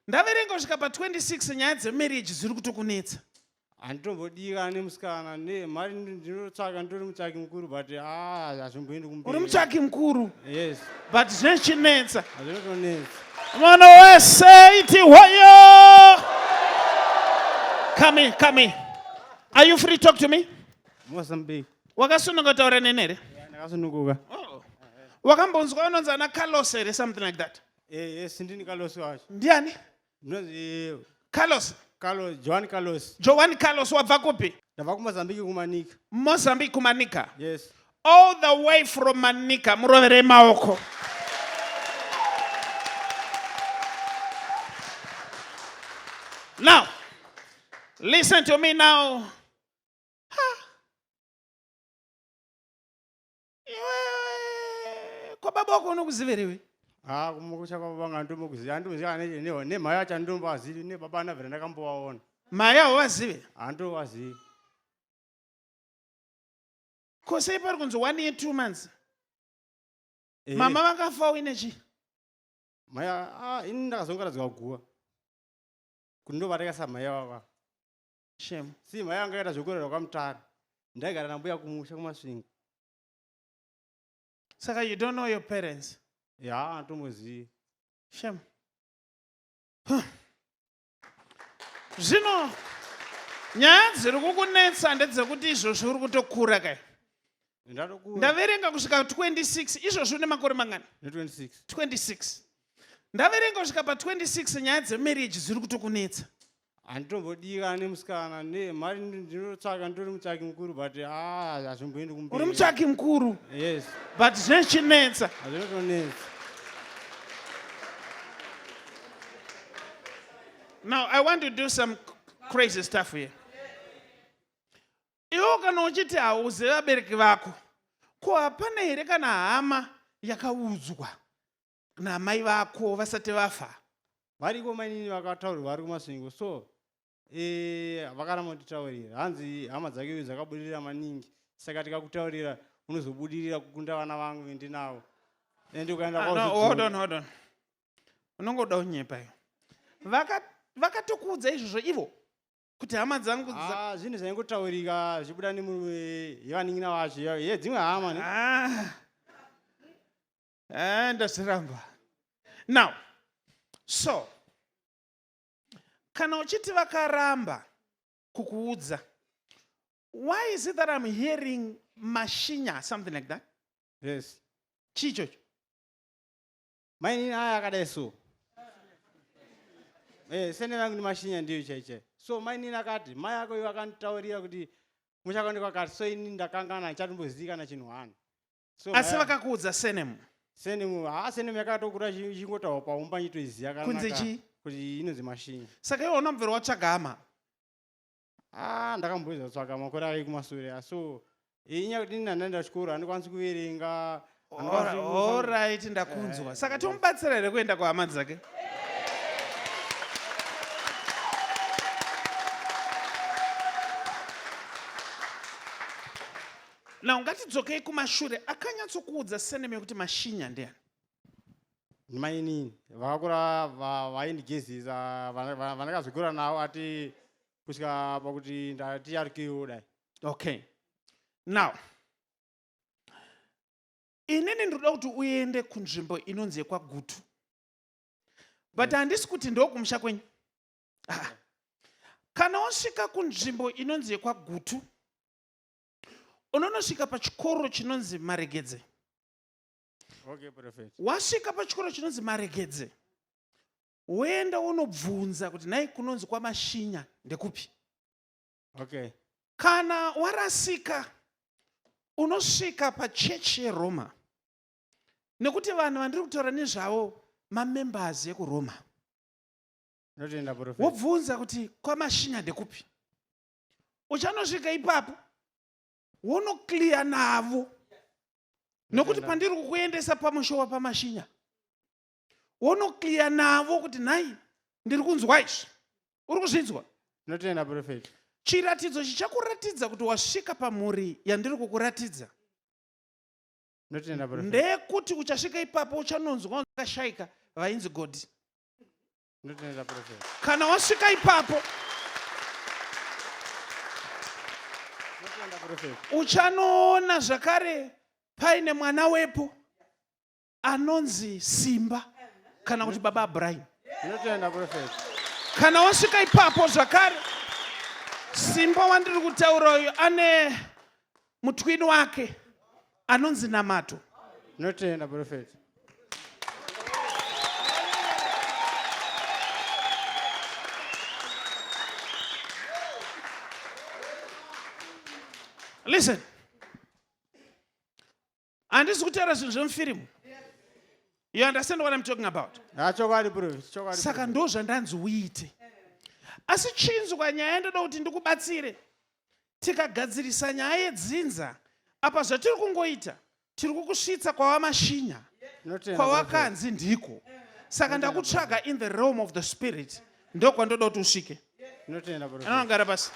Ndaverenga kusvika pa26 nyaya dzemarriage dziri kutokunetsa. Anditombodika nemusikana mari ndinotsvaka ndori mutsvaki mukuru but hazvimboendi kumberi. Uri mutsvaki mukuru. Yes. But zvinochinetsa. Hazvinotonetsa. Mwana wese iti hoyo. Come in. Are you free to talk to me? Mozambique. Wakasununguka taura nenere? Ndakasununguka. Oh. Wakambonzwa unonzi ana Carlos here, something like that? Yes, ndini Carlos wacho. Ndiani? Ndinonzi Carlos. Joan Carlos. Joan Carlos wabva kupi? Ndabva kuMozambique kuManika. Mozambique kuManika. Yes. All the way from Manika, murovere maoko. Now, listen to me now. Kwa baba wako unokuziverewe? Kumukusha kwa baba ngandomukuziva. Andomuziva nemhaya yacho andombazivi nebaba anabvira ndakambovaona. Maya wazive? Andovazivi. Kosei pari kunzi 1 year 2 months. Mama vakafa uine chi? Maya ini ndakazongaradzwa kuguva. Kuti ndobva ndakaisa mhaya vava. Shame. Si mhaya anga akaita zvokurera kwamutara. Ndaigara nambuya kumusha kumasvingo. Saka you don't know your parents? Hatomuzivi. Shame. Zvino nyaya dziri kukunetsa ndedzekuti izvozvo uri kutokura kai. Ndaverenga kusvika 26 izvozvo une makore mangana? 26. Ndaverenga kusvika pa26 nyaya dzemarriage dziri kutokunetsa. Anditombodika nemusikana mari ndinotsvaka ndori mutsvaki mukuru but hazvimboendi kumberi. Uri mutsvaki mukuru? Yes. But zvinochinetsa. Hazvinotonetsa. Now I want to do some crazy stuff here. Iwo kana uchiti hauzivi vabereki vako, ko hapana here kana hama yakaudzwa namai vako vasati vafa? Variko mainini vakataurirwa vari kumasvingo so vakaramba kutitaurira. Hanzi hama dzake dzakabudirira maningi saka tikakutaurira unozobudirira kukunda vana vangu ndinavo. Hold on. Unongoda unyepa iyo. Vakatokuudza izvozvo ivo kuti hama dzangu zvinhu zvaingotaurika zvichibuda nevanin'ina vacho dzimwe hama ndazviramba. Now, so kana uchiti vakaramba kukuudza, why is it that I'm hearing mashinya, something like that? Yes. Chichocho? Mainini aya akadai so. Sene vangu ni mashinya ndiyo chaichai. So mainini akati mai ako iwo akanditaurira kuti muchakaoneka kwakati so ini ndakangana ndichatombozivikanwa chinhu hano. Asi vakakuudza senemu? Senemu yakatokura chingotaurwa paumba nyitoiziva kunze kuti inonzi mashinya. Saka iwo unobvera watsvaga hama? Ndakamboedza kutsvaga makore ari kumashure so inyaya kuti ini handaenda chikoro handikwanisi kuverenga. Alright, ndakunzwa. Saka tomubatsira here kuenda kuhama dzake? Now ngatidzokei kumashure. Akanyatsokuudza senemu yekuti mashinya ndiani? Mainini vakakura vaindigezisa vandakazokura navo ati kusvika pakuti ndati arikiwo dai. Okay. Now, inini ndoda kuti uende kunzvimbo inonzi yekwaGutu. But handisi kuti ndokumusha kwenyu. Kana wasvika kunzvimbo inonzi yekwaGutu, unonosvika pachikoro chinonzi Maregedze. Okay, perfect. Wasvika pachikoro chinonzi Maregedze, woenda unobvunza kuti nai kunonzi kwamashinya ndekupi? Okay. Kana warasika, unosvika pachechi yeRoma. Nekuti vanhu vandiri kutaura nezvavo mamembers ekuRoma. Wobvunza kuti kwamashinya ndekupi? Uchanosvika ipapo wonoclear navo. Nokuti pandiri kukuendesa pamushowa pamashinya, wonoclear navo kuti nai ndiri kunzwa izvi. Uri kuzvinzwa? Notenda prophet. Chiratidzo chichakuratidza kuti wasvika pamhuri yandiri kukuratidza. Notenda prophet. Ndekuti uchasvika ipapo uchanonzwa vakashayika vainzi God. Ndinotenda profeti. kana wasvika ipapo Ndinotenda profeti. uchanoona zvakare paine mwana wepo anonzi Simba kana kuti baba Abraham. Ndinotenda profeti. Kana wasvika ipapo zvakare Simba wandiri kutaura uyu ane mutwini wake anonzi Namato. Ndinotenda profeti. Listen. Handisi kutaura zvinhu zvemufirimu. You understand what I'm talking about? Chokwadi profeti. Chokwadi. Saka ndo zvandanzi uite. Asi chinzwa nyaya ndoda kuti ndikubatsire. Tikagadzirisa nyaya yedzinza, apa zvatiri kungoita, tiri kukusvitsa kwawamashinya, kwawakanzi ndiko. Saka ndakutsvaga in the realm of the spirit. Ndokwandoda kuti usvike. Ndinotenda profeti. Anogara pasi.